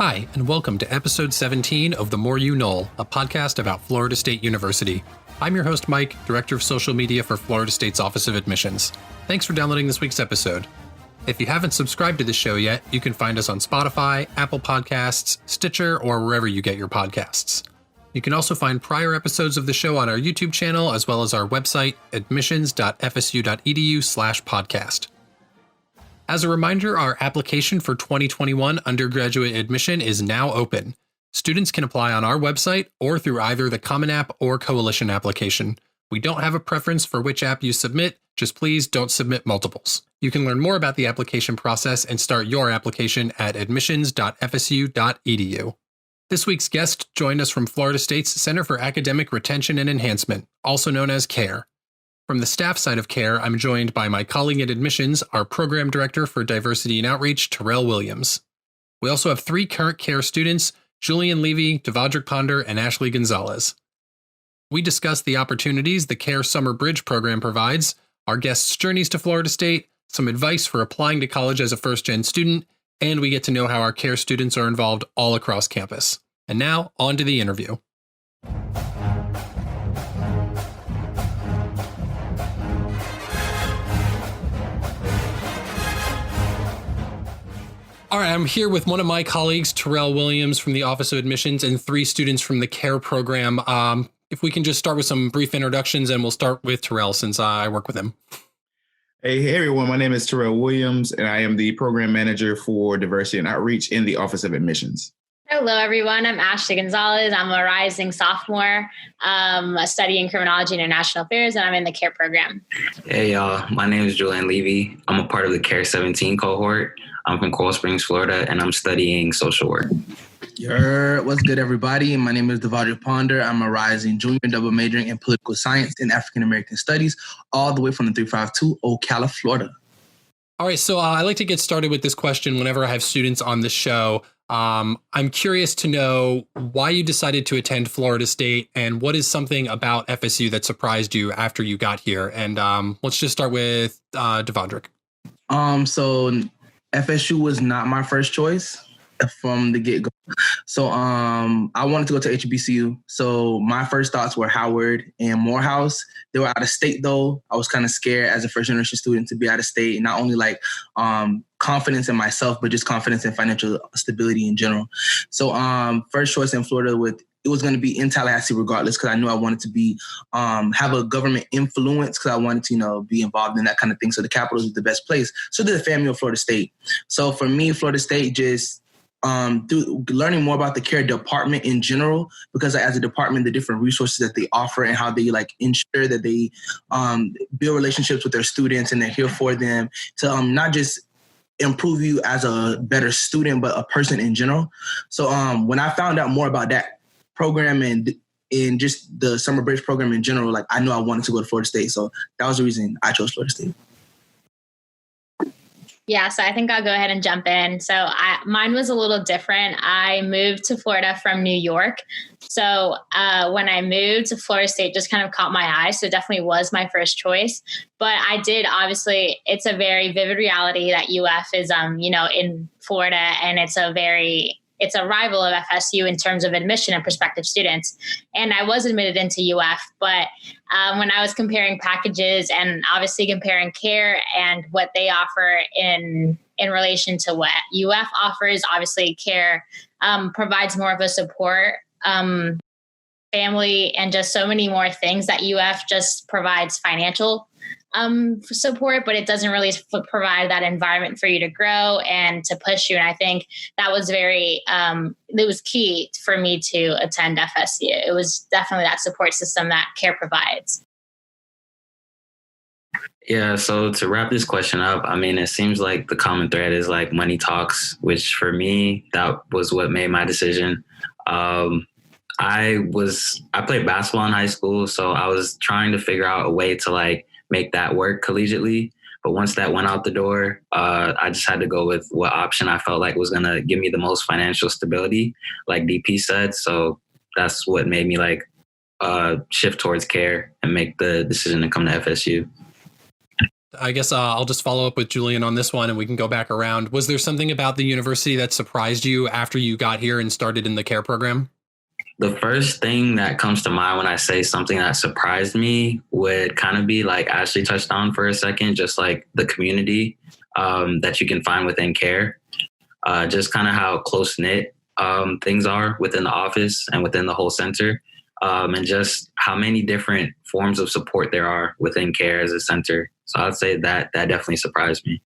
Hi, and welcome to episode 17 of The More You Nole, a podcast about Florida State University. I'm your host, Mike, Director of Social Media for Florida State's Office of Admissions. Thanks for downloading this week's episode. If you haven't subscribed to the show yet, you can find us on Spotify, Apple Podcasts, Stitcher, or wherever you get your podcasts. You can also find prior episodes of the show on our YouTube channel, as well as our website, admissions.fsu.edu/podcast. As a reminder, our application for 2021 undergraduate admission is now open. Students can apply on our website or through either the Common App or Coalition application. We don't have a preference for which app you submit, just please don't submit multiples. You can learn more about the application process and start your application at admissions.fsu.edu. This week's guest joined us from Florida State's Center for Academic Retention and Enhancement, also known as CARE. From the staff side of CARE, I'm joined by my colleague at Admissions, our Program Director for Diversity and Outreach, Terrell Williams. We also have 3 current CARE students, Julian Levy, Devondrick Ponder, and Ashley Gonzalez. We discuss the opportunities the CARE Summer Bridge program provides, our guests' journeys to Florida State, some advice for applying to college as a first-gen student, and we get to know how our CARE students are involved all across campus. And now, on to the interview. All right, I'm here with one of my colleagues, Terrell Williams from the Office of Admissions, and 3 students from the CARE program. If we can just start with some brief introductions, and we'll start with Terrell since I work with him. Hey everyone, my name is Terrell Williams, and I am the Program Manager for Diversity and Outreach in the Office of Admissions. Hello, everyone. I'm Ashley Gonzalez. I'm a rising sophomore studying criminology and international affairs, and I'm in the CARE program. Hey, y'all. My name is Julian Levy. I'm a part of the CARE 17 cohort. I'm from Coral Springs, Florida, and I'm studying social work. What's good, everybody? My name is Devondrick Ponder. I'm a rising junior double majoring in political science and African American studies, all the way from the 352 Ocala, Florida. All right, so I like to get started with this question whenever I have students on the show. I'm curious to know why you decided to attend Florida State and what is something about FSU that surprised you after you got here. And let's just start with Devondrick. So FSU was not my first choice from the get-go. So I wanted to go to HBCU. So my first thoughts were Howard and Morehouse. They were out of state, though. I was kind of scared as a first-generation student to be out of state, not only like confidence in myself, but just confidence in financial stability in general. So first choice in Florida it was going to be in Tallahassee regardless, because I knew I wanted to be have a government influence, because I wanted to be involved in that kind of thing. So the capital is the best place. So did the family of Florida State. So for me, Florida State just through learning more about the CARE department in general, because as a department, the different resources that they offer and how they ensure that they build relationships with their students and they're here for them to not just improve you as a better student, but a person in general. So when I found out more about that program and in just the Summer Bridge program in general, I knew I wanted to go to Florida State. So that was the reason I chose Florida State. Yeah, so I think I'll go ahead and jump in. So mine was a little different. I moved to Florida from New York. So when I moved to Florida State, just kind of caught my eye. So it definitely was my first choice. But I did, obviously, it's a very vivid reality that UF is, in Florida, and it's a rival of FSU in terms of admission and prospective students. And I was admitted into UF, but when I was comparing packages and obviously comparing CARE and what they offer in relation to what UF offers, obviously CARE provides more of a support family and just so many more things that UF just provides financial support, but it doesn't really provide that environment for you to grow and to push you. And I think that was it was key for me to attend FSU. It was definitely that support system that CARE provides. Yeah, so to wrap this question up, it seems like the common thread is money talks, which for me, that was what made my decision. I played basketball in high school, so I was trying to figure out a way to make that work collegiately. But once that went out the door, I just had to go with what option I felt like was going to give me the most financial stability, like DP said. So that's what made me shift towards CARE and make the decision to come to FSU. I guess I'll just follow up with Julian on this one and we can go back around. Was there something about the university that surprised you after you got here and started in the CARE program? The first thing that comes to mind when I say something that surprised me would kind of be like Ashley touched on for a second, just like the community that you can find within CARE, just kind of how close knit things are within the office and within the whole center, and just how many different forms of support there are within CARE as a center. So I'd say that definitely surprised me.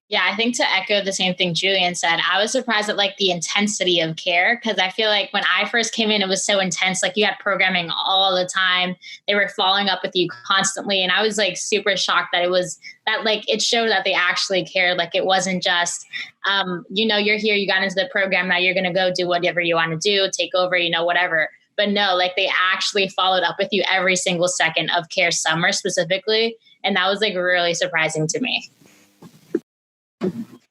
Yeah, I think to echo the same thing Julian said, I was surprised at like the intensity of CARE, because I feel like when I first came in, it was so intense. Like you had programming all the time. They were following up with you constantly. And I was like super shocked that it was that, like, it showed that they actually cared. Like it wasn't just, you're here, you got into the program, now you're going to go do whatever you want to do, take over, whatever. But no, like they actually followed up with you every single second of CARE summer specifically. And that was like really surprising to me.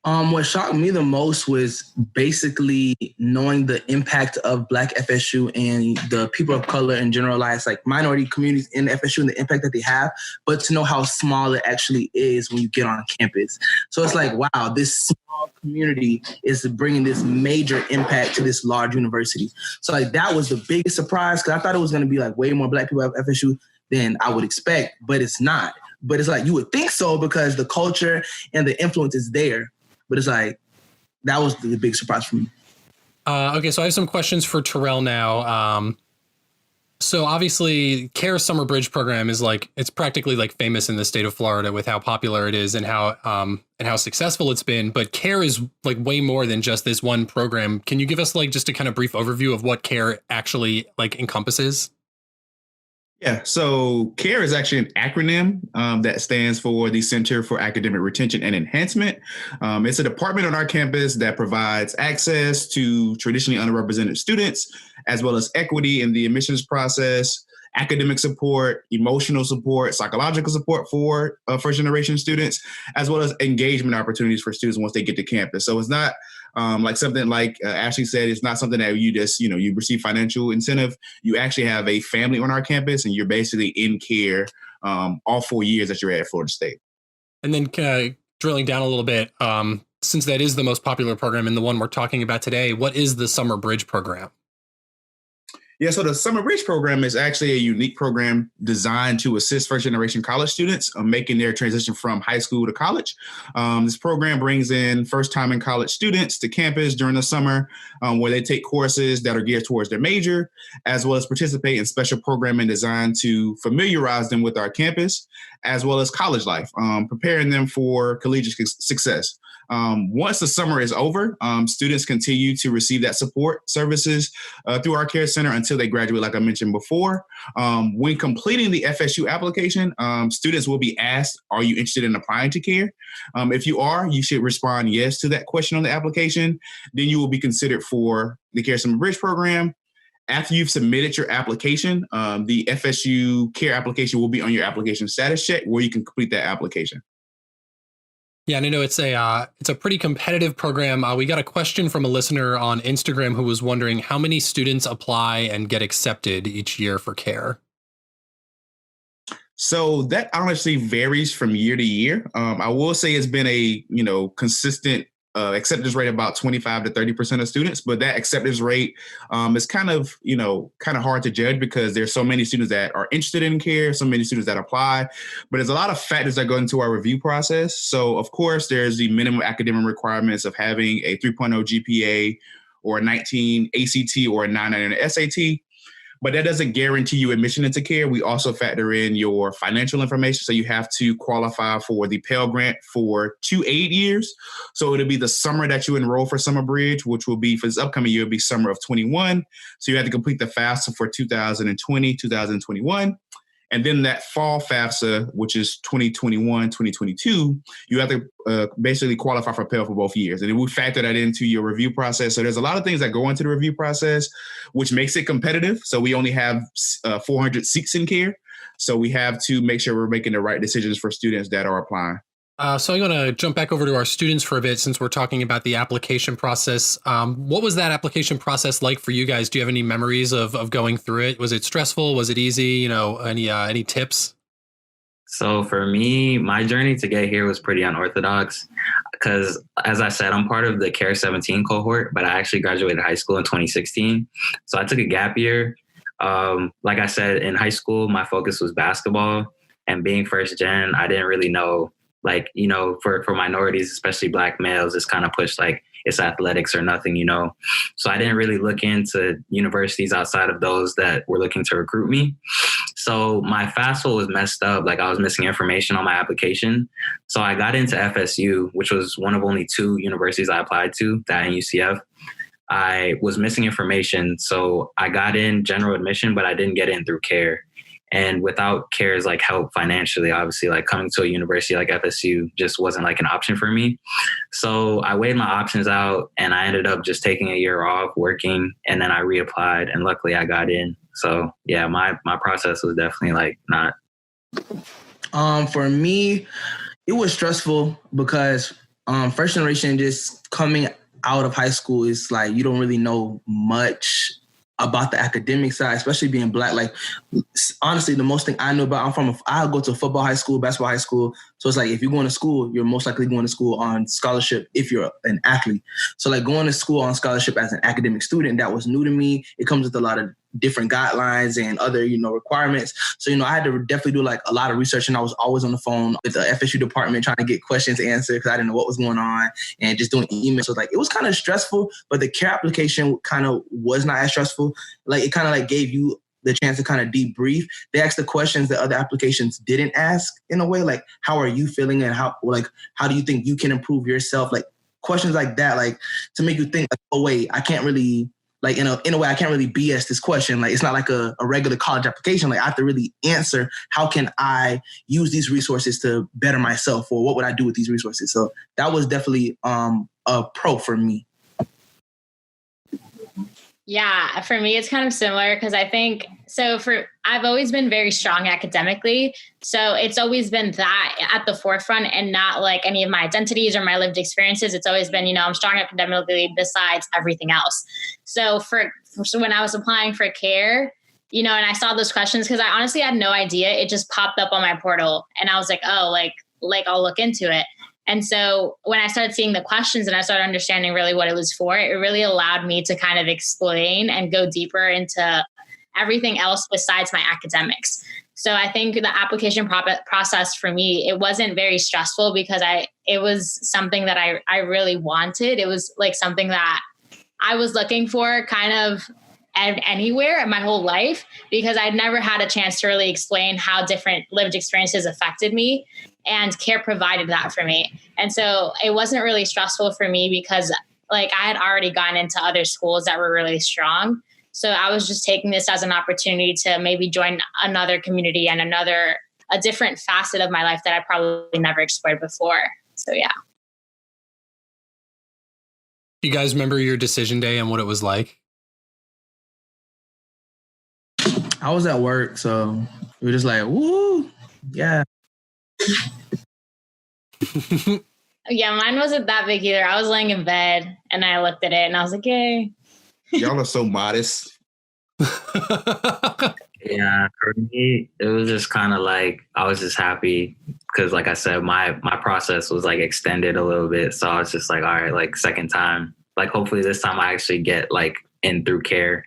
What shocked me the most was basically knowing the impact of Black FSU and the people of color and generalized like minority communities in FSU and the impact that they have, but to know how small it actually is when you get on campus. So it's like, wow, this small community is bringing this major impact to this large university. So like that was the biggest surprise, because I thought it was going to be like way more Black people at FSU than I would expect, but it's not. But it's like you would think so because the culture and the influence is there. But it's like, that was the big surprise for me. Okay, so I have some questions for Terrell now. So obviously, CARE Summer Bridge program is like, it's practically like famous in the state of Florida with how popular it is and how successful it's been. But CARE is like way more than just this one program. Can you give us like just a kind of brief overview of what CARE actually like encompasses? Yeah, so CARE is actually an acronym that stands for the Center for Academic Retention and Enhancement. It's a department on our campus that provides access to traditionally underrepresented students, as well as equity in the admissions process, academic support, emotional support, psychological support for first-generation students, as well as engagement opportunities for students once they get to campus. So it's not like something like Ashley said, it's not something that you just, you receive financial incentive. You actually have a family on our campus and you're basically in CARE all 4 years that you're at Florida State. And then drilling down a little bit, since that is the most popular program and the one we're talking about today, what is the Summer Bridge program? Yeah, so the Summer Bridge program is actually a unique program designed to assist first-generation college students making their transition from high school to college. This program brings in first-time in college students to campus during the summer where they take courses that are geared towards their major, as well as participate in special programming designed to familiarize them with our campus, as well as college life, preparing them for collegiate success. Once the summer is over, students continue to receive that support services through our CARE Center until they graduate, like I mentioned before. When completing the FSU application, students will be asked, are you interested in applying to CARE? If you are, you should respond yes to that question on the application. Then you will be considered for the CARE Summer Bridge program. After you've submitted your application, the FSU CARE application will be on your application status check where you can complete that application. Yeah, and I know it's a pretty competitive program. We got a question from a listener on Instagram who was wondering how many students apply and get accepted each year for CARE. So that honestly varies from year to year. I will say it's been a consistent acceptance rate about 25 to 30% of students, but that acceptance rate is kind of hard to judge because there's so many students that are interested in CARE, so many students that apply, but there's a lot of factors that go into our review process. So of course, there's the minimum academic requirements of having a 3.0 GPA or a 19 ACT or a 9 SAT. But that doesn't guarantee you admission into CARE. We also factor in your financial information. So you have to qualify for the Pell Grant for 2 aid years. So it'll be the summer that you enroll for Summer Bridge, which will be for this upcoming year, it'll be summer of 21. So you have to complete the FAFSA for 2020, 2021. And then that fall FAFSA, which is 2021, 2022, you have to basically qualify for Pell for both years. And then we factor that into your review process. So there's a lot of things that go into the review process, which makes it competitive. So we only have 400 seats in CARE. So we have to make sure we're making the right decisions for students that are applying. So I'm going to jump back over to our students for a bit since we're talking about the application process. What was that application process like for you guys? Do you have any memories of going through it? Was it stressful? Was it easy? Any tips? So for me, my journey to get here was pretty unorthodox because, as I said, I'm part of the CARE 17 cohort, but I actually graduated high school in 2016. So I took a gap year. Like I said, in high school, my focus was basketball, and being first gen, I didn't really know, like, you know, for minorities, especially Black males, it's kind of pushed like it's athletics or nothing, you know. So I didn't really look into universities outside of those that were looking to recruit me. So my FAFSA was messed up. Like I was missing information on my application. So I got into FSU, which was one of only 2 universities I applied to, that and UCF. I was missing information. So I got in general admission, but I didn't get in through CARE. And without CARE's like help financially, obviously, like coming to a university like FSU just wasn't like an option for me. So I weighed my options out and I ended up just taking a year off working, and then I reapplied and luckily I got in. So yeah, my process was definitely like not. For me, it was stressful because first generation, just coming out of high school, is like you don't really know much about the academic side, especially being Black. Like, honestly, the most thing I know about, I go to football high school, basketball high school. So it's like, if you're going to school, you're most likely going to school on scholarship if you're an athlete. So like going to school on scholarship as an academic student, that was new to me. It comes with a lot of different guidelines and other, requirements. So, I had to definitely do like a lot of research, and I was always on the phone with the FSU department trying to get questions answered because I didn't know what was going on, and just doing emails. So like, it was kind of stressful, but the CARE application kind of was not as stressful. Like it kind of like gave you the chance to kind of debrief. They asked the questions that other applications didn't ask in a way, like, how are you feeling and how do you think you can improve yourself? Like questions like that, like to make you think like, oh wait, I can't really, like in a way, I can't really BS this question. Like it's not like a regular college application. Like I have to really answer, how can I use these resources to better myself, or what would I do with these resources? So that was definitely a pro for me. Yeah, for me, it's kind of similar because I think, I've always been very strong academically. So it's always been that at the forefront and not like any of my identities or my lived experiences. It's always been, I'm strong academically besides everything else. So when I was applying for CARE, and I saw those questions, because I honestly had no idea. It just popped up on my portal and I was like, oh, like I'll look into it. And so when I started seeing the questions and I started understanding really what it was for, it really allowed me to kind of explain and go deeper into everything else besides my academics. So I think the application process for me, it wasn't very stressful because it was something that I really wanted. It was like something that I was looking for kind of anywhere in my whole life, because I'd never had a chance to really explain how different lived experiences affected me. And CARE provided that for me. And so it wasn't really stressful for me because like I had already gone into other schools that were really strong. So I was just taking this as an opportunity to maybe join another community and a different facet of my life that I probably never explored before. So yeah. You guys remember your decision day and what it was like? I was at work, so we were just like, woo, yeah. Yeah, mine wasn't that big either. I was laying in bed and I looked at it and I was like, yay. Y'all are so modest. Yeah, for me, it was just kind of like, I was just happy because like I said, my process was like extended a little bit. So I was just like, all right, like second time, like hopefully this time I actually get like in through CARE.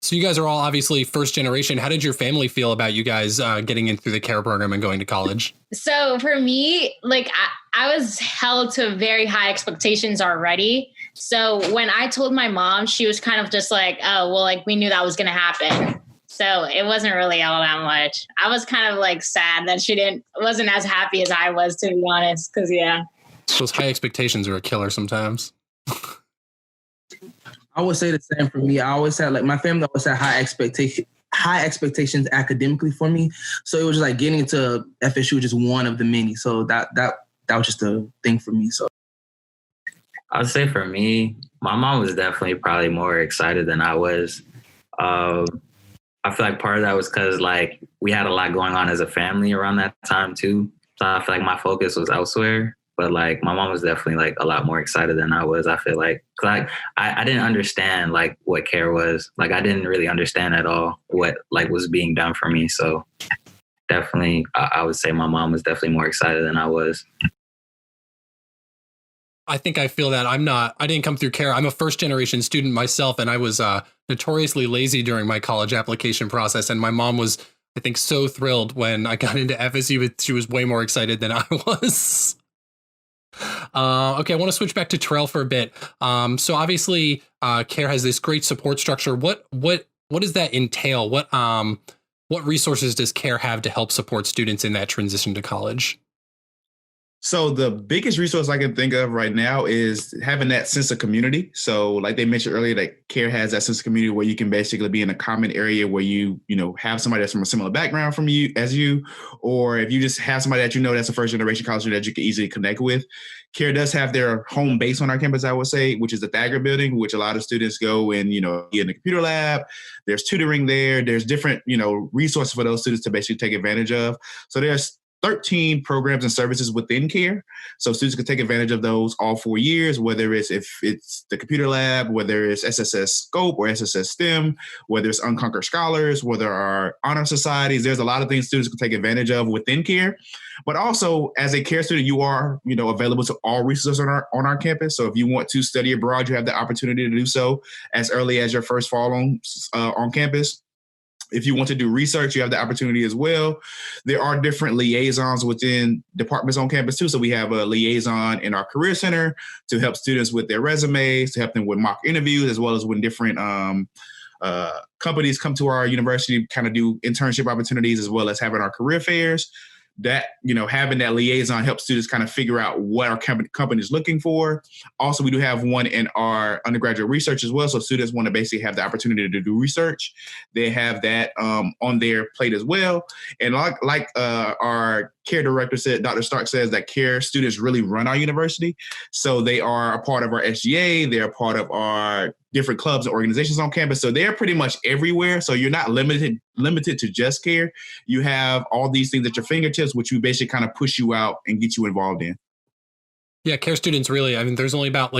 So you guys are all obviously first generation. How did your family feel about you guys getting in through the CARE program and going to college? So for me, like I was held to very high expectations already. So when I told my mom, she was kind of just like, oh, well, like we knew that was going to happen. So it wasn't really all that much. I was kind of like sad that she wasn't as happy as I was, to be honest. Cause yeah. Those high expectations are a killer sometimes. I would say the same for me. I always had like my family always had high expectations academically for me. So it was just like getting into FSU was just one of the many. So that was just a thing for me. So I would say for me, my mom was definitely probably more excited than I was. I feel like part of that was because like we had a lot going on as a family around that time too. So I feel like my focus was elsewhere. But like my mom was definitely like a lot more excited than I was. I feel like I didn't understand like what CARE was. Like I didn't really understand at all what like was being done for me. So definitely, I would say my mom was definitely more excited than I was. I think I feel that I didn't come through CARE. I'm a first generation student myself, and I was notoriously lazy during my college application process. And my mom was, I think, so thrilled when I got into FSU, but she was way more excited than I was. Okay, I want to switch back to Terrell for a bit. So obviously, CARE has this great support structure. What does that entail? What resources does CARE have to help support students in that transition to college? So the biggest resource I can think of right now is having that sense of community. So like they mentioned earlier, that CARE has that sense of community where you can basically be in a common area where you have somebody that's from a similar background from you as you, or if you just have somebody that that's a first generation college student that you can easily connect with. CARE does have their home base on our campus, I would say, which is the Thagard building, which a lot of students go and, in the computer lab. There's tutoring there. There's different, resources for those students to basically take advantage of. So there's 13 programs and services within CARE. So students can take advantage of those all 4 years, whether if it's the computer lab, whether it's SSS Scope or SSS STEM, whether it's Unconquered Scholars, whether our honor societies. There's a lot of things students can take advantage of within CARE. But also, as a CARE student, you are, available to all resources on our campus. So if you want to study abroad, you have the opportunity to do so as early as your first fall on campus. If you want to do research, you have the opportunity as well. There are different liaisons within departments on campus too. So we have a liaison in our career center to help students with their resumes, to help them with mock interviews, as well as when different companies come to our university, kind of do internship opportunities, as well as having our career fairs. That, having that liaison helps students kind of figure out what our company is looking for. Also, we do have one in our undergraduate research as well. So students want to basically have the opportunity to do research. They have that on their plate as well. And like our CARE director said, Dr. Stark says that CARE students really run our university. So they are a part of our SGA. They're a part of our different clubs and organizations on campus. So they're pretty much everywhere. So you're not limited to just CARE. You have all these things at your fingertips, which we basically kind of push you out and get you involved in. Yeah, CARE students really, there's only about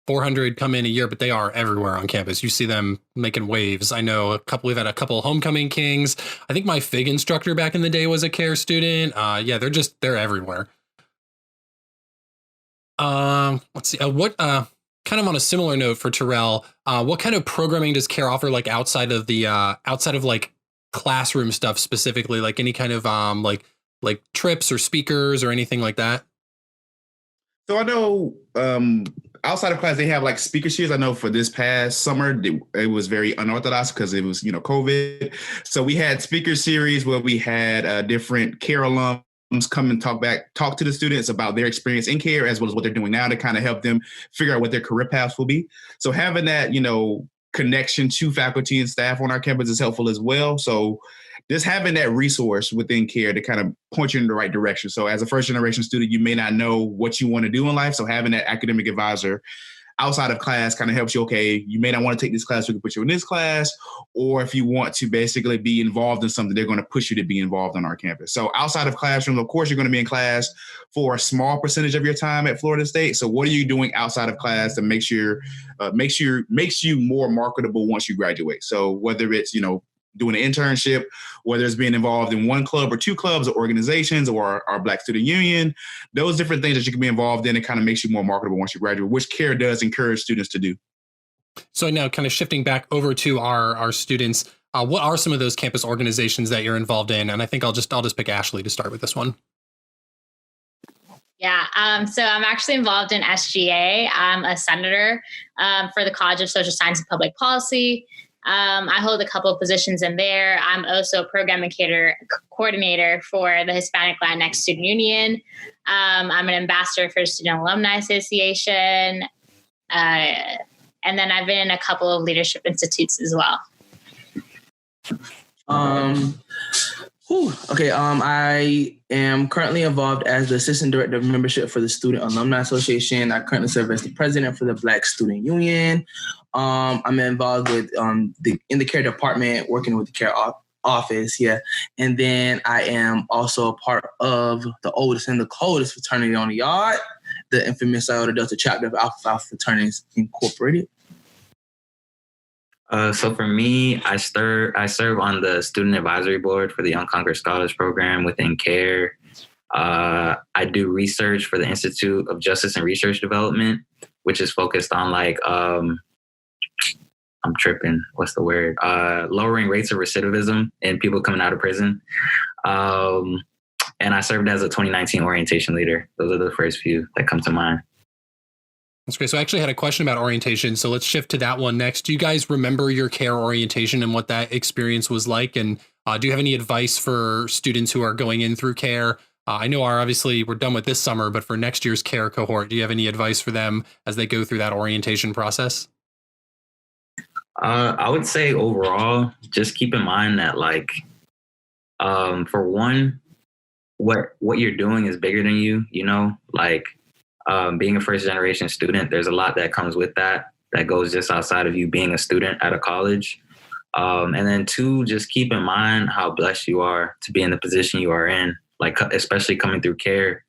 400 come in a year, but they are everywhere on campus. You see them making waves. I know we've had a couple homecoming kings. I think my FIG instructor back in the day was a CARE student. Yeah, they're everywhere. Let's see. Kind of on a similar note for Terrell, what kind of programming does CARE offer, outside of classroom stuff specifically, any kind of like trips or speakers or anything like that? So I know outside of class, they have speaker series. I know for this past summer, it was very unorthodox because it was, COVID. So we had speaker series where we had different CARE alums come and talk to the students about their experience in CARE, as well as what they're doing now to kind of help them figure out what their career paths will be. So having that, connection to faculty and staff on our campus is helpful as well. So just having that resource within CARE to kind of point you in the right direction. So as a first generation student, you may not know what you want to do in life. So having that academic advisor outside of class kind of helps you. Okay, you may not want to take this class, we can put you in this class. Or if you want to basically be involved in something, they're going to push you to be involved on our campus. So outside of classroom, of course, you're going to be in class for a small percentage of your time at Florida State. So what are you doing outside of class to makes you more marketable once you graduate? So whether it's, doing an internship, whether it's being involved in one club or two clubs or organizations or our Black Student Union, those different things that you can be involved in, it kind of makes you more marketable once you graduate, which CARE does encourage students to do. So now kind of shifting back over to our students, what are some of those campus organizations that you're involved in? And I think I'll just pick Ashley to start with this one. Yeah, so I'm actually involved in SGA. I'm a senator for the College of Social Science and Public Policy. I hold a couple of positions in there. I'm also a program coordinator for the Hispanic Latinx Student Union. I'm an ambassador for Student Alumni Association. And then I've been in a couple of leadership institutes as well. Okay. I am currently involved as the Assistant Director of Membership for the Student Alumni Association. I currently serve as the President for the Black Student Union. I'm involved with in the CARE department, working with the CARE office. Yeah, and then I am also a part of the oldest and the coldest fraternity on the yard, the infamous Iota Delta chapter of Alpha Phi Fraternities Incorporated. So for me, I serve on the student advisory board for the Unconquered Scholars Program within CARE. I do research for the Institute of Justice and Research Development, which is focused on I'm tripping. What's the word? Lowering rates of recidivism in people coming out of prison. And I served as a 2019 orientation leader. Those are the first few that come to mind. That's great. So I actually had a question about orientation. So let's shift to that one next. Do you guys remember your CARE orientation and what that experience was like? And do you have any advice for students who are going in through CARE? I know obviously we're done with this summer, but for next year's CARE cohort, do you have any advice for them as they go through that orientation process? I would say overall, just keep in mind that for one, what you're doing is bigger than you, being a first generation student, there's a lot that comes with that goes just outside of you being a student at a college. And then two, just keep in mind how blessed you are to be in the position you are in, especially coming through CARE,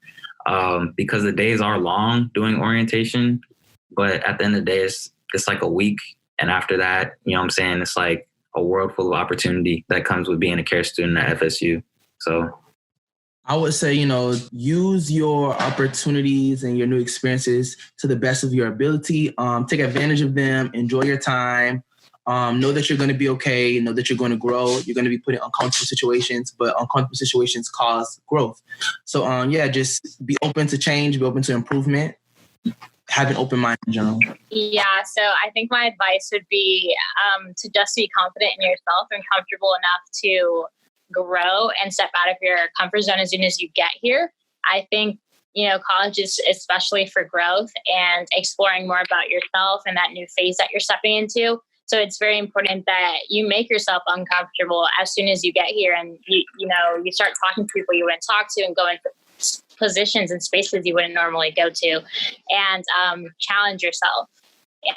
because the days are long doing orientation, but at the end of the day, it's like a week. And after that, it's like a world full of opportunity that comes with being a CARE student at FSU. So I would say, use your opportunities and your new experiences to the best of your ability. Take advantage of them. Enjoy your time. Know that you're going to be okay. Know that you're going to grow. You're going to be put in uncomfortable situations, but uncomfortable situations cause growth. So, just be open to change. Be open to improvement. Have an open mind in general. Yeah, so I think my advice would be to just be confident in yourself and comfortable enough to grow and step out of your comfort zone as soon as you get here. I think, college is especially for growth and exploring more about yourself and that new phase that you're stepping into. So it's very important that you make yourself uncomfortable as soon as you get here, and you start talking to people you wouldn't talk to and go into positions and spaces you wouldn't normally go to, and challenge yourself. Yeah.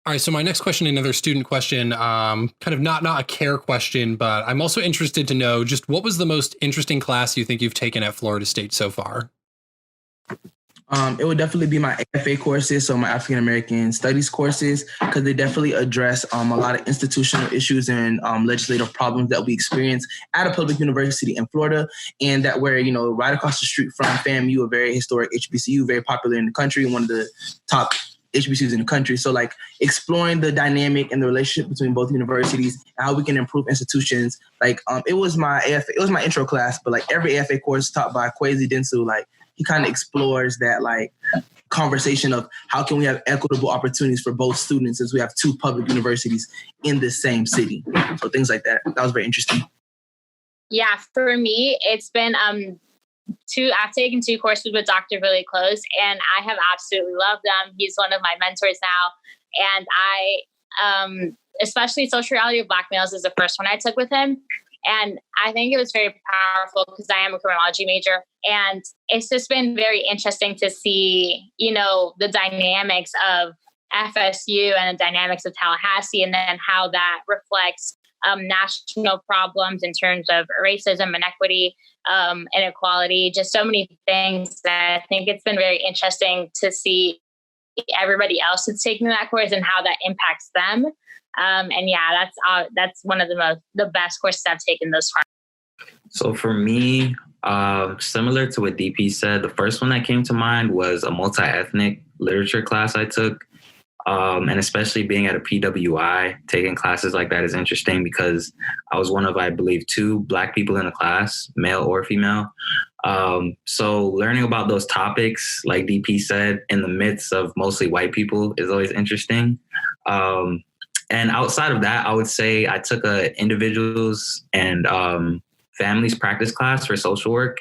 All right. So my next question, another student question, kind of not a CARE question, but I'm also interested to know just what was the most interesting class you think you've taken at Florida State so far? It would definitely be my AFA courses, so my African American Studies courses, because they definitely address a lot of institutional issues and legislative problems that we experience at a public university in Florida, and that we're right across the street from FAMU, a very historic HBCU, very popular in the country, one of the top HBCUs in the country. So exploring the dynamic and the relationship between both universities and how we can improve institutions. It was my intro class, but every AFA course taught by Kwesi Densu, he kind of explores that conversation of how can we have equitable opportunities for both students as we have two public universities in the same city. So things like that. That was very interesting. Yeah, for me, it's been I've taken 2 courses with Dr. Really Close, and I have absolutely loved them. He's one of my mentors now. And I, especially social reality of Black males is the first one I took with him. And I think it was very powerful because I am a criminology major. And it's just been very interesting to see, the dynamics of FSU and the dynamics of Tallahassee, and then how that reflects national problems in terms of racism, inequity, inequality, just so many things that I think it's been very interesting to see everybody else that's taking that course and how that impacts them. And yeah, that's one of the best courses I've taken thus far. So for me, similar to what DP said, the first one that came to mind was a multi-ethnic literature class I took. And especially being at a PWI, taking classes like that is interesting because I was one of, I believe, 2 Black people in the class, male or female. So learning about those topics, like DP said, in the midst of mostly white people is always interesting. And outside of that, I would say I took a individuals and families practice class for social work.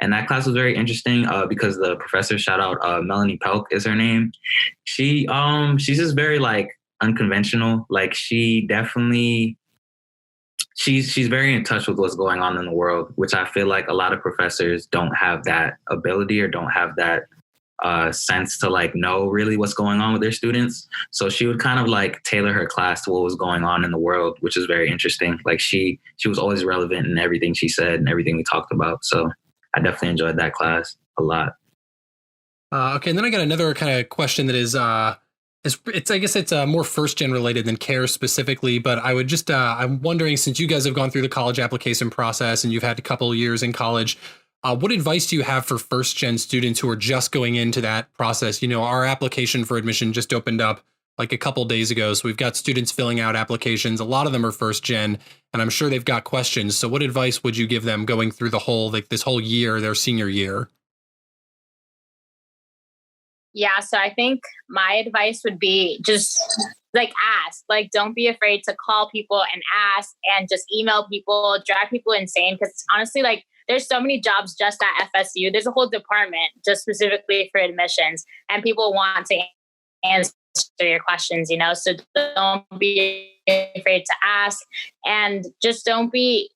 And that class was very interesting because the professor, shout out Melanie Pelk is her name. She's just very unconventional. She definitely, she's very in touch with what's going on in the world, which I feel like a lot of professors don't have that ability or don't have that sense to know really what's going on with their students. So she would kind of tailor her class to what was going on in the world, which is very interesting. She was always relevant in everything she said and everything we talked about. So I definitely enjoyed that class a lot. Okay, and then I got another kind of question that is I guess it's more first gen related than care specifically, but I would just, I'm wondering, since you guys have gone through the college application process and you've had a couple of years in college, what advice do you have for first gen students who are just going into that process? You know, our application for admission just opened up like a couple days ago. So we've got students filling out applications. A lot of them are first gen, and I'm sure they've got questions. So what advice would you give them going through the whole, like this whole year, their senior year? Yeah, so I think my advice would be just like ask, like don't be afraid to call people and ask and just email people, drive people insane. Because honestly, like there's so many jobs just at FSU. There's a whole department just specifically for admissions, and people want to answer your questions, you know? So don't be afraid to ask, and just don't be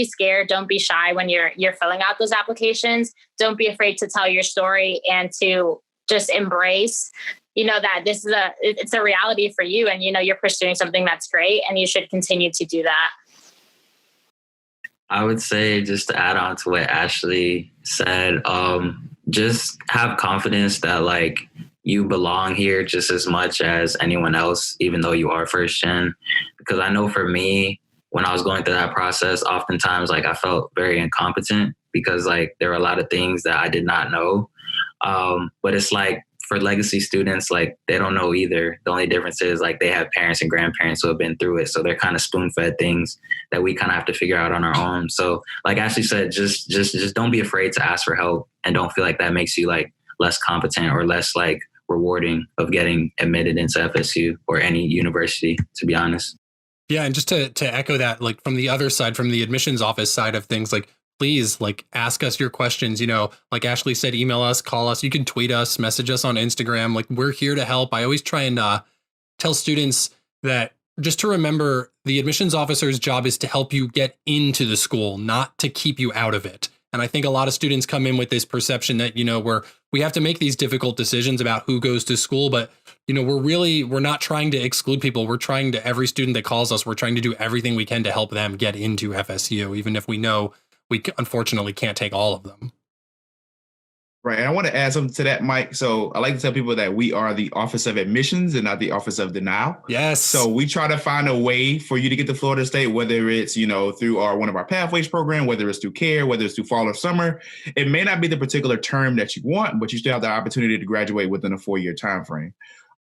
scared. Don't be shy when you're filling out those applications. Don't be afraid to tell your story and to just embrace, you know, that it's a reality for you, and, you know, you're pursuing something that's great, and you should continue to do that. I would say, just to add on to what Ashley said, just have confidence that like you belong here just as much as anyone else, even though you are first gen. Because I know for me, when I was going through that process, oftentimes like I felt very incompetent because like there were a lot of things that I did not know. But it's like for legacy students, like they don't know either. The only difference is like they have parents and grandparents who have been through it. So they're kind of spoon-fed things that we kind of have to figure out on our own. So like Ashley said, just don't be afraid to ask for help, and don't feel like that makes you like less competent or less like rewarding of getting admitted into FSU or any university, to be honest. Yeah. And just to echo that, like from the other side, from the admissions office side of things, like please like ask us your questions. You know, like Ashley said, email us, call us, you can tweet us, message us on Instagram. Like we're here to help. I always try and tell students that just to remember the admissions officer's job is to help you get into the school, not to keep you out of it. And I think a lot of students come in with this perception that, you know, we have to make these difficult decisions about who goes to school. But, you know, we're not trying to exclude people. We're trying to, every student that calls us, we're trying to do everything we can to help them get into FSU, even if we know we unfortunately can't take all of them. Right. And I want to add something to that, Mike. So I like to tell people that we are the Office of Admissions and not the Office of Denial. Yes. So we try to find a way for you to get to Florida State, whether it's, you know, through one of our pathways program, whether it's through care, whether it's through fall or summer. It may not be the particular term that you want, but you still have the opportunity to graduate within a 4-year time frame.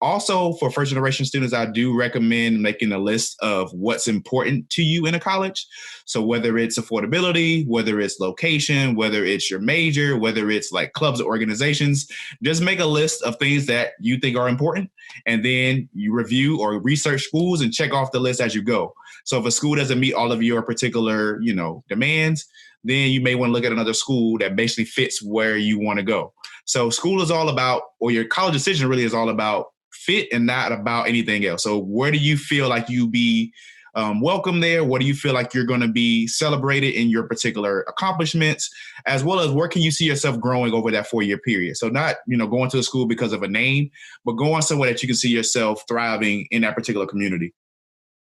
Also, for first generation students, I do recommend making a list of what's important to you in a college. So whether it's affordability, whether it's location, whether it's your major, whether it's like clubs or organizations, just make a list of things that you think are important. And then you review or research schools and check off the list as you go. So if a school doesn't meet all of your particular, you know, demands, then you may want to look at another school that basically fits where you want to go. So school is all about, or your college decision really is all about fit and not about anything else. So where do you feel like you be welcome there? What do you feel like you're going to be celebrated in your particular accomplishments, as well as where can you see yourself growing over that 4-year period? So not, you know, going to a school because of a name, but going somewhere that you can see yourself thriving in that particular community.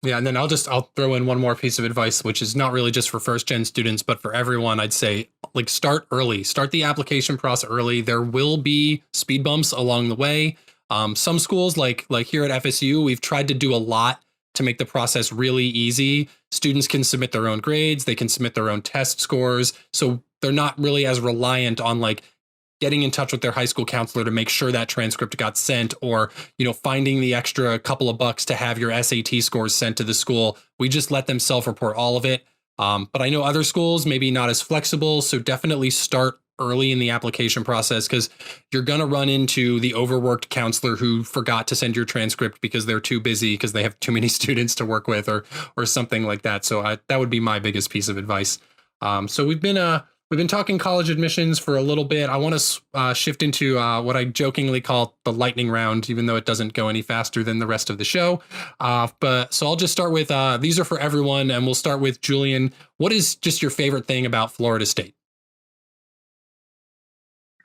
Yeah. And then I'll throw in one more piece of advice, which is not really just for first gen students, but for everyone. I'd say like start early, start the application process early. There will be speed bumps along the way. Some schools like here at FSU, we've tried to do a lot to make the process really easy. Students can submit their own grades. They can submit their own test scores. So they're not really as reliant on like getting in touch with their high school counselor to make sure that transcript got sent, or, you know, finding the extra couple of bucks to have your SAT scores sent to the school. We just let them self-report all of it. But I know other schools maybe not as flexible. So definitely start early in the application process, because you're going to run into the overworked counselor who forgot to send your transcript because they're too busy because they have too many students to work with, or something like that. So that would be my biggest piece of advice. So we've been talking college admissions for a little bit. I want to shift into what I jokingly call the lightning round, even though it doesn't go any faster than the rest of the show. But so I'll just start with these are for everyone, and we'll start with Julian. What is just your favorite thing about Florida State?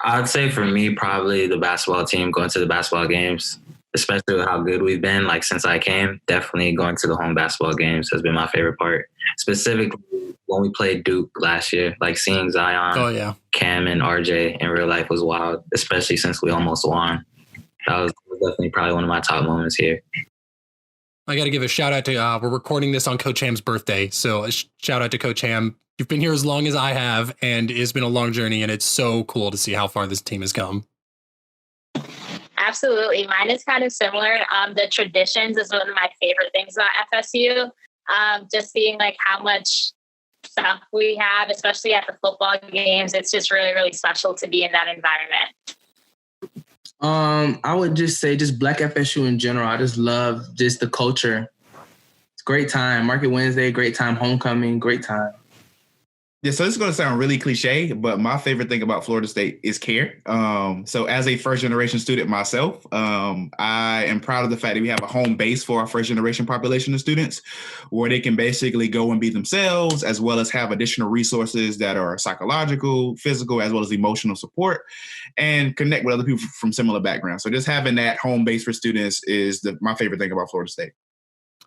I'd say for me, probably the basketball team, going to the basketball games, especially with how good we've been, like since I came. Definitely going to the home basketball games has been my favorite part. Specifically when we played Duke last year, like seeing Zion, Cam, and RJ in real life was wild, especially since we almost won. That was was definitely probably one of my top moments here. I got to give a shout out to, we're recording this on Coach Ham's birthday. So a shout out to Coach Ham. You've been here as long as I have, and it's been a long journey, and it's so cool to see how far this team has come. Absolutely. Mine is kind of similar. The traditions is one of my favorite things about FSU. Just seeing like how much stuff we have, especially at the football games. It's just really, really special to be in that environment. I would just say just Black FSU in general. I just love just the culture. It's a great time. Market Wednesday, great time. Homecoming, great time. Yeah, so this is going to sound really cliche, but my favorite thing about Florida State is care. So as a first-generation student myself, I am proud of the fact that we have a home base for our first-generation population of students where they can basically go and be themselves, as well as have additional resources that are psychological, physical, as well as emotional support, and connect with other people from similar backgrounds. So just having that home base for students is my favorite thing about Florida State.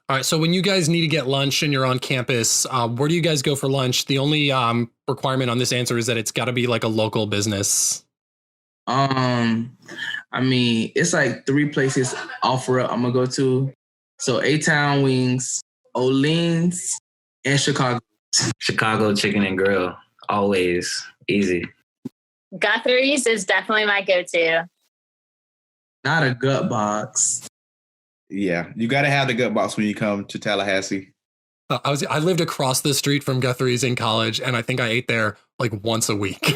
All right. So when you guys need to get lunch and you're on campus, where do you guys go for lunch? The only requirement on this answer is that it's got to be like a local business. I mean, it's like 3 places offer up I'm going to go to. So A-Town Wings, Olean's, and Chicago. Chicago Chicken and Grill. Always easy. Guthrie's is definitely my go-to. Not a gut box. Yeah, you got to have the gut box when you come to Tallahassee. I lived across the street from Guthrie's in college, and I think I ate there like once a week.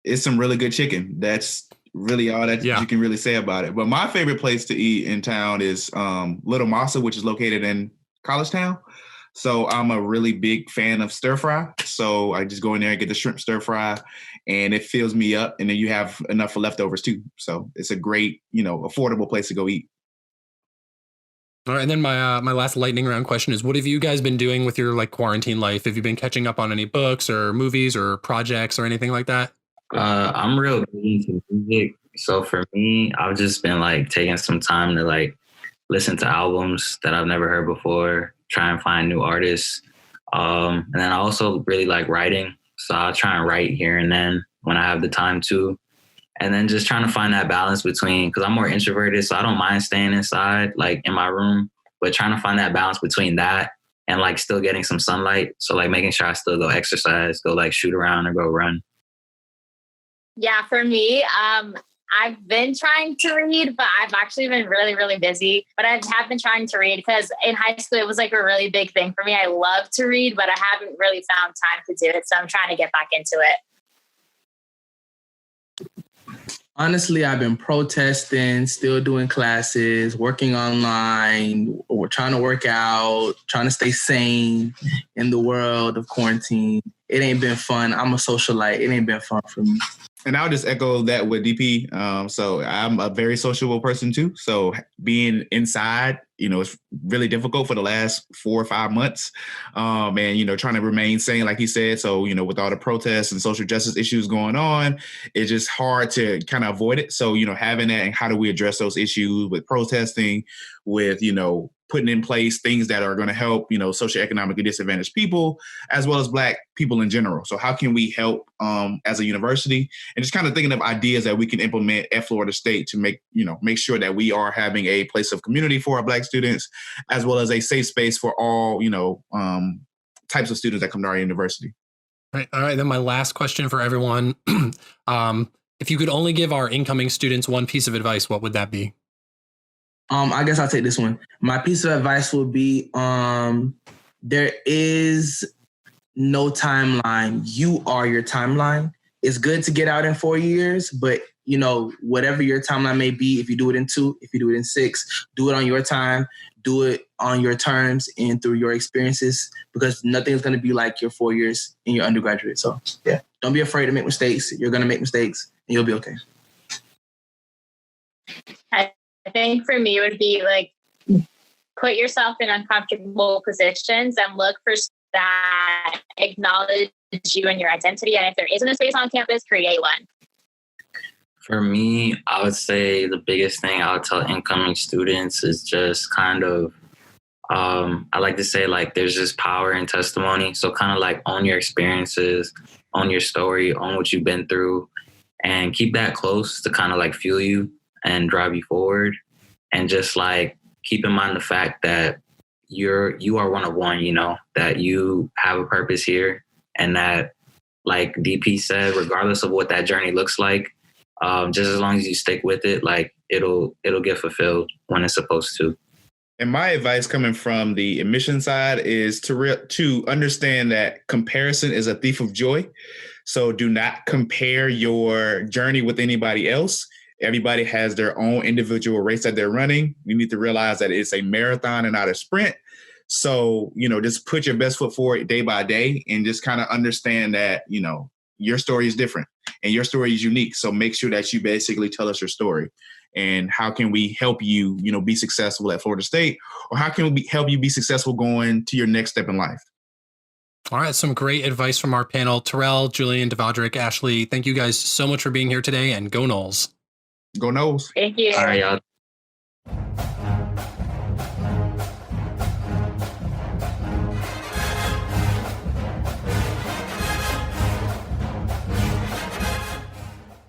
It's some really good chicken. That's really all that you can really say about it. But my favorite place to eat in town is Little Massa, which is located in College Town. So I'm a really big fan of stir fry. So I just go in there and get the shrimp stir fry, and it fills me up. And then you have enough for leftovers too. So it's a great, affordable place to go eat. All right, and then my last lightning round question is, what have you guys been doing with your like quarantine life? Have you been catching up on any books or movies or projects or anything like that? I'm real big into music. So for me, I've just been like taking some time to like listen to albums that I've never heard before, try and find new artists. And then I also really like writing. So I'll try and write here and then when I have the time to. And then just trying to find that balance between, because I'm more introverted, so I don't mind staying inside, like in my room, but trying to find that balance between that and like still getting some sunlight. So like making sure I still go exercise, go like shoot around or go run. Yeah, for me, I've been trying to read, but I've actually been really, really busy. But I have been trying to read because in high school, it was like a really big thing for me. I love to read, but I haven't really found time to do it. So I'm trying to get back into it. Honestly, I've been protesting, still doing classes, working online, or trying to work out, trying to stay sane in the world of quarantine. It ain't been fun. I'm a socialite. It ain't been fun for me. And I'll just echo that with DP. So I'm a very sociable person too. So being inside, it's really difficult for the last 4 or 5 months. And, trying to remain sane, like he said. So, with all the protests and social justice issues going on, it's just hard to kind of avoid it. So, having that and how do we address those issues with protesting, with, putting in place things that are going to help, socioeconomically disadvantaged people, as well as Black people in general. So how can we help as a university? And just kind of thinking of ideas that we can implement at Florida State to make sure that we are having a place of community for our Black students, as well as a safe space for all, types of students that come to our university. All right. Then my last question for everyone. If you could only give our incoming students one piece of advice, what would that be? I guess I'll take this one. My piece of advice would be, there is no timeline. You are your timeline. It's good to get out in 4 years, but whatever your timeline may be, if you do it in 2, if you do it in 6, do it on your time, do it on your terms and through your experiences, because nothing's going to be like your 4 years in your undergraduate. So yeah, don't be afraid to make mistakes. You're going to make mistakes and you'll be okay. I think for me it would be like put yourself in uncomfortable positions and look for that acknowledge you and your identity. And if there isn't a space on campus, create one. For me, I would say the biggest thing I would tell incoming students is just kind of, I like to say like there's just power in testimony. So kind of like own your experiences, own your story, own what you've been through, and keep that close to kind of like fuel you. and drive you forward. And just like keep in mind the fact that you are one of one, you know, that you have a purpose here, and that, like DP said, regardless of what that journey looks like, just as long as you stick with it, like it'll get fulfilled when it's supposed to. And my advice coming from the admission side is to understand that comparison is a thief of joy. So do not compare your journey with anybody else. Everybody has their own individual race that they're running. You need to realize that it's a marathon and not a sprint. So, you know, just put your best foot forward day by day and just kind of understand that, you know, your story is different and your story is unique. So make sure that you basically tell us your story. And how can we help you, you know, be successful at Florida State, or how can we help you be successful going to your next step in life? All right, some great advice from our panel. Terrell, Julian, Devadrick, Ashley, thank you guys so much for being here today, and go Noles. Go Noles. Thank you. All right, y'all.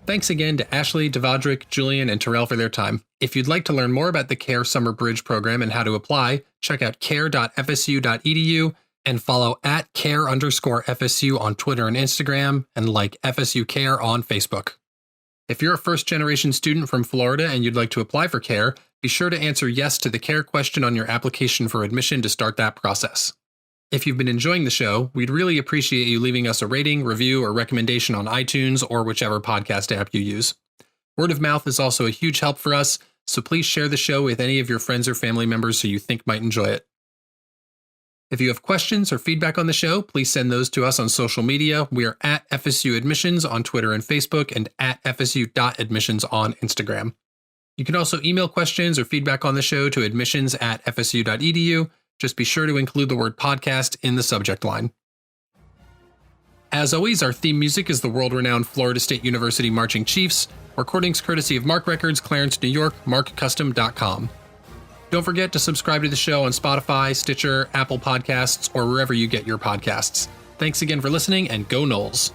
Thanks again to Ashley, Devadrick, Julian, and Terrell for their time. If you'd like to learn more about the CARE Summer Bridge program and how to apply, check out care.fsu.edu and follow at @care_FSU on Twitter and Instagram, and like FSU Care on Facebook. If you're a first-generation student from Florida and you'd like to apply for CARE, be sure to answer yes to the CARE question on your application for admission to start that process. If you've been enjoying the show, we'd really appreciate you leaving us a rating, review, or recommendation on iTunes or whichever podcast app you use. Word of mouth is also a huge help for us, so please share the show with any of your friends or family members who you think might enjoy it. If you have questions or feedback on the show, please send those to us on social media. We are at FSU Admissions on Twitter and Facebook, and at FSU.admissions on Instagram. You can also email questions or feedback on the show to admissions@fsu.edu. Just be sure to include the word podcast in the subject line. As always, our theme music is the world-renowned Florida State University Marching Chiefs. Recordings courtesy of Mark Records, Clarence, New York, markcustom.com. Don't forget to subscribe to the show on Spotify, Stitcher, Apple Podcasts, or wherever you get your podcasts. Thanks again for listening, and go Noles.